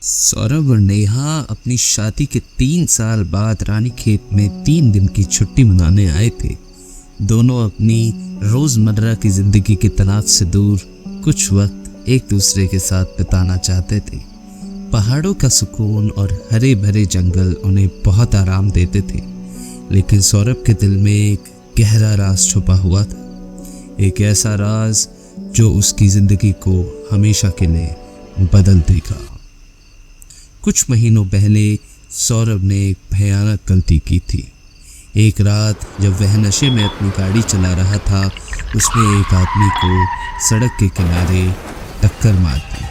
सौरभ और नेहा अपनी शादी के 3 साल बाद रानीखेत में 3 दिन की छुट्टी मनाने आए थे। दोनों अपनी रोजमर्रा की जिंदगी के तनाव से दूर कुछ वक्त एक दूसरे के साथ बिताना चाहते थे। पहाड़ों का सुकून और हरे भरे जंगल उन्हें बहुत आराम देते थे, लेकिन सौरभ के दिल में एक गहरा राज छुपा हुआ था। एक ऐसा राज जो उसकी जिंदगी को हमेशा के लिए बदल देगा। कुछ महीनों पहले सौरभ ने एक भयानक गलती की थी। एक रात जब वह नशे में अपनी गाड़ी चला रहा था, उसने एक आदमी को सड़क के किनारे टक्कर मार दी।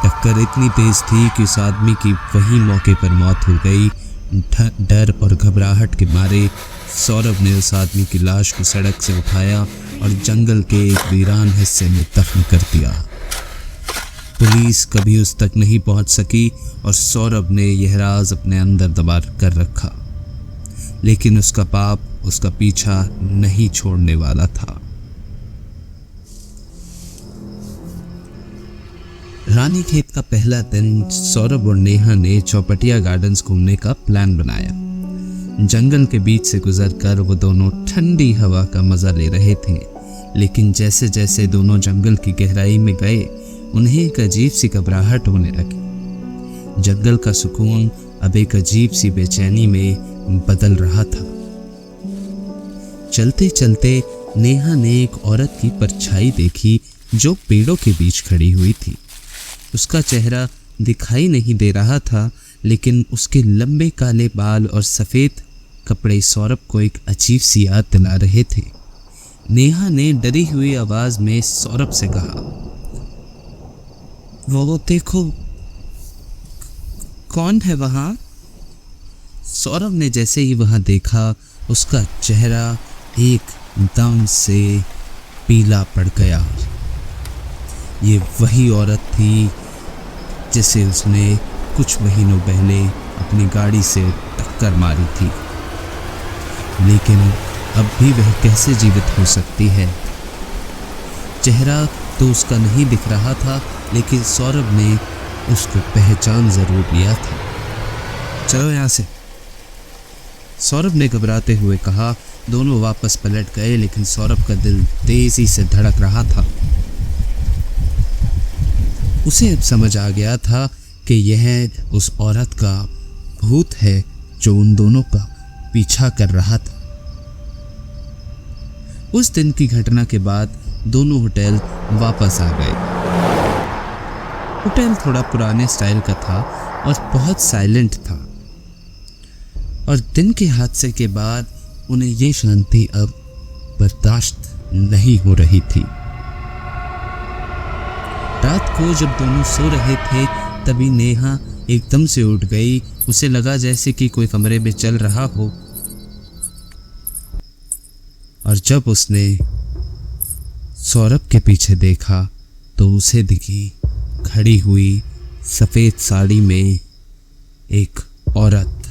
टक्कर इतनी तेज थी कि उस आदमी की वही मौके पर मौत हो गई। डर और घबराहट के मारे सौरभ ने उस आदमी की लाश को सड़क से उठाया और जंगल के एक वीरान हिस्से में दफन कर दिया। पुलिस कभी उस तक नहीं पहुंच सकी और सौरभ ने यह राज अपने अंदर दबा कर रखा, लेकिन उसका पाप उसका पीछा नहीं छोड़ने वाला था। रानीखेत का पहला दिन सौरभ और नेहा ने चौपटिया गार्डन्स घूमने का प्लान बनाया। जंगल के बीच से गुजरकर वो दोनों ठंडी हवा का मजा ले रहे थे, लेकिन जैसे जैसे दोनों जंगल की गहराई में गए, उन्हें एक अजीब सी घबराहट होने लगी। जंगल का सुकून अब एक अजीब सी बेचैनी में बदल रहा था। चलते चलते नेहा ने एक औरत की परछाई देखी जो पेड़ों के बीच खड़ी हुई थी। उसका चेहरा दिखाई नहीं दे रहा था, लेकिन उसके लंबे काले बाल और सफ़ेद कपड़े सौरभ को एक अजीब सी याद दिला रहे थे। नेहा ने डरी हुई आवाज़ में सौरभ से कहा, वो देखो, कौन है वहां? सौरभ ने जैसे ही वहां देखा, उसका चेहरा एकदम से पीला पड़ गया। ये वही औरत थी जिसे उसने कुछ महीनों पहले अपनी गाड़ी से टक्कर मारी थी। लेकिन अब भी वह कैसे जीवित हो सकती है? चेहरा तो उसका नहीं दिख रहा था, लेकिन सौरभ ने उसको पहचान जरूर लिया था। चलो यहाँ से, सौरभ ने घबराते हुए कहा। दोनों वापस पलट गए, लेकिन सौरभ का दिल तेजी से धड़क रहा था। उसे अब समझ आ गया था कि यह उस औरत का भूत है जो उन दोनों का पीछा कर रहा था। उस दिन की घटना के बाद दोनों होटल वापस आ गए। होटल थोड़ा पुराने स्टाइल का था और बहुत साइलेंट था, और दिन के हादसे के बाद उन्हें ये शांति अब बर्दाश्त नहीं हो रही थी। रात को जब दोनों सो रहे थे, तभी नेहा एकदम से उठ गई। उसे लगा जैसे कि कोई कमरे में चल रहा हो, और जब उसने सौरभ के पीछे देखा तो उसे दिखी खड़ी हुई सफेद साड़ी में एक औरत।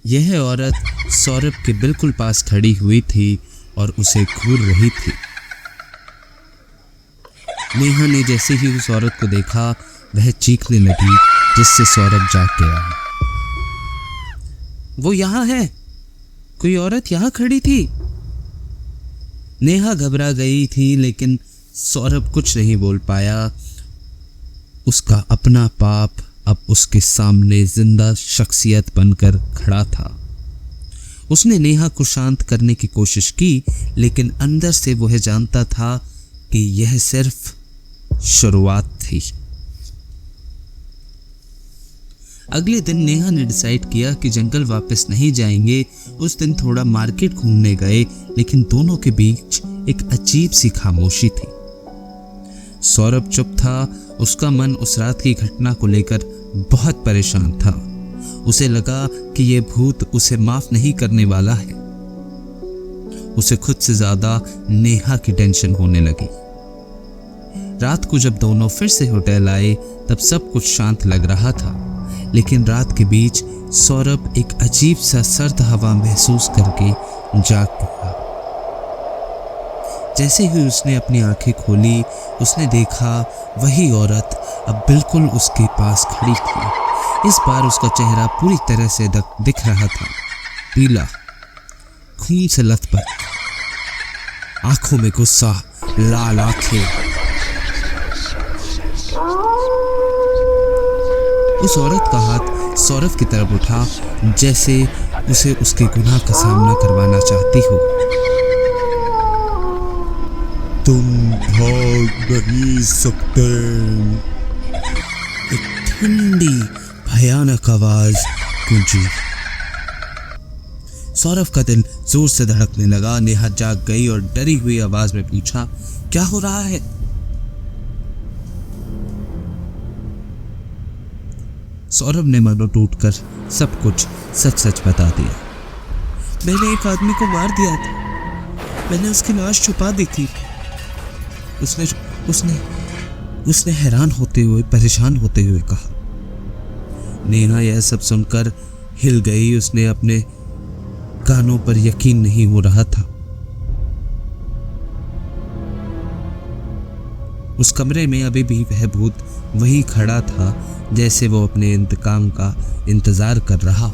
यह औरत सौरभ के बिल्कुल पास खड़ी हुई थी और उसे घूर रही थी। नेहा ने जैसे ही उस औरत को देखा, वह चीखने लगी, जिससे सौरभ जाग गया। वो यहाँ है, कोई औरत यहाँ खड़ी थी। नेहा घबरा गई थी, लेकिन सौरभ कुछ नहीं बोल पाया। उसका अपना पाप अब उसके सामने जिंदा शख्सियत बनकर खड़ा था। उसने नेहा को शांत करने की कोशिश की, लेकिन अंदर से वह जानता था कि यह सिर्फ शुरुआत थी। अगले दिन नेहा ने डिसाइड किया कि जंगल वापस नहीं जाएंगे। उस दिन थोड़ा मार्केट घूमने गए, लेकिन दोनों के बीच एक अजीब सी खामोशी थी। सौरभ चुप था। उसका मन उस रात की घटना को लेकर बहुत परेशान था। उसे लगा कि यह भूत उसे माफ नहीं करने वाला है। उसे खुद से ज्यादा नेहा की टेंशन होने लगी। रात को जब दोनों फिर से होटल आए, तब सब कुछ शांत लग रहा था, लेकिन रात के बीच सौरभ एक अजीब सा सर्द हवा महसूस करके जाग गया। जैसे ही उसने अपनी आंखें खोली, उसने देखा वही औरत अब बिल्कुल उसके पास खड़ी थी। इस बार उसका चेहरा पूरी तरह से दिख रहा था, पीला, खून से लथपथ, आंखों में गुस्सा, लाल आंखें। उस औरत का हाथ सौरभ की तरफ उठा, जैसे उसे उसके गुनाह का सामना करवाना चाहती हो। तुम भाग नहीं सकते। एक ठंडी भयानक आवाज गूंजी। सौरभ का दिल जोर से धड़कने लगा। नेहा जाग गई और डरी हुई आवाज में पूछा, क्या हो रहा है? सौरभ ने मनो टूटकर सब कुछ सच सच बता दिया। मैंने एक आदमी को मार दिया था, मैंने उसकी लाश छुपा दी थी। उसने हैरान होते हुए, परेशान होते हुए कहा। नेहा यह सब सुनकर हिल गई। उसने अपने कानों पर यकीन नहीं हो रहा था। उस कमरे में अभी भी वह भूत वही खड़ा था, जैसे वो अपने इंतकाम का इंतजार कर रहा।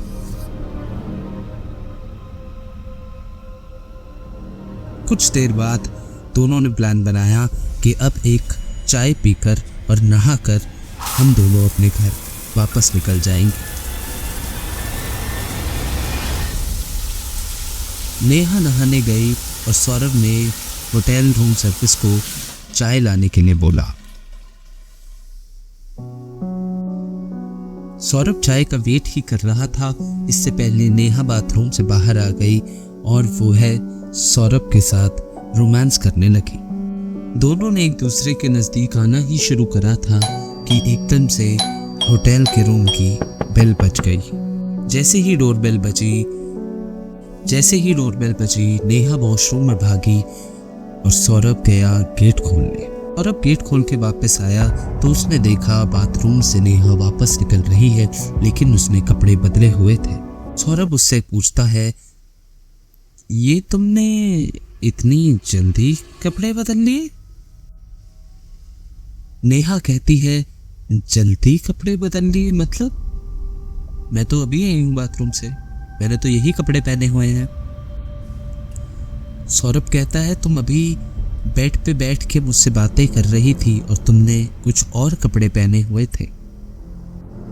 कुछ देर बाद दोनों ने प्लान बनाया कि अब एक चाय पीकर और नहाकर हम दोनों अपने घर वापस निकल जाएंगे। नेहा नहाने गई और सौरभ ने होटल रूम सर्विस को चाय लाने के लिए बोला। सौरभ चाय का वेट ही कर रहा था। इससे पहले नेहा बाथरूम से बाहर आ गई और वो है सौरभ के साथ रोमांस करने लगी। दोनों ने एक दूसरे के नजदीक आना ही शुरू करा था कि एकदम से होटल के रूम की बेल बज गई। जैसे ही डोरबेल बजी, नेहा वॉशरूम में भागी और सौरभ गया गेट खोलने। सौरभ गेट खोल के वापस आया तो उसने देखा बाथरूम से नेहा वापस निकल रही है, लेकिन उसने कपड़े बदले हुए थे। सौरभ उससे पूछता है, ये तुमने इतनी जल्दी कपड़े बदल लिए? नेहा कहती है, जल्दी कपड़े बदल लिए मतलब? मैं तो अभी आई हूं बाथरूम से, मैंने तो यही कपड़े पहने हुए हैं। सौरभ कहता है, तुम अभी बेड पे बैठ के मुझसे बातें कर रही थी और तुमने कुछ और कपड़े पहने हुए थे।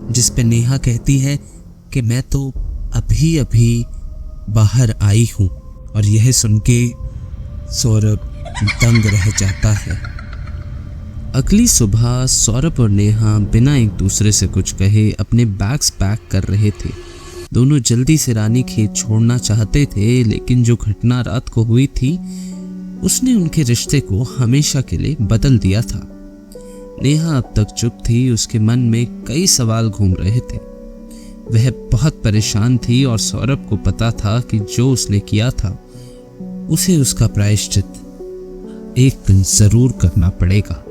जिस पे नेहा कहती है कि मैं तो अभी अभी बाहर आई हूं। और यह सुन के सौरभ दंग रह जाता है। अगली सुबह सौरभ और नेहा बिना एक दूसरे से कुछ कहे अपने बैग्स पैक कर रहे थे। दोनों जल्दी से रानीखेत छोड़ना चाहते थे, लेकिन जो घटना रात को हुई थी उसने उनके रिश्ते को हमेशा के लिए बदल दिया था। नेहा अब तक चुप थी। उसके मन में कई सवाल घूम रहे थे। वह बहुत परेशान थी और सौरभ को पता था कि जो उसने किया था उसे उसका प्रायश्चित एक दिन जरूर करना पड़ेगा।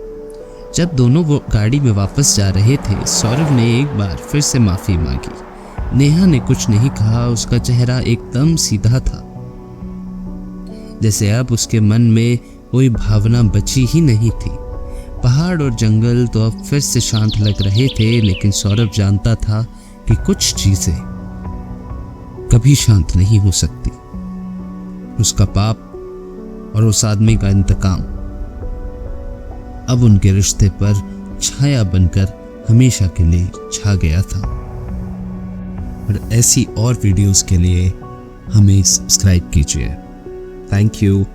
जब दोनों वो गाड़ी में वापस जा रहे थे, सौरभ ने एक बार फिर से माफी मांगी। नेहा ने कुछ नहीं कहा। उसका चेहरा एकदम सीधा था, जैसे अब उसके मन में कोई भावना बची ही नहीं थी। पहाड़ और जंगल तो अब फिर से शांत लग रहे थे, लेकिन सौरभ जानता था कि कुछ चीजें कभी शांत नहीं हो सकती। उसका पाप और उस आदमी का इंतकाम अब उनके रिश्ते पर छाया बनकर हमेशा के लिए छा गया था। और ऐसी और वीडियोस के लिए हमें सब्सक्राइब कीजिए। Thank you.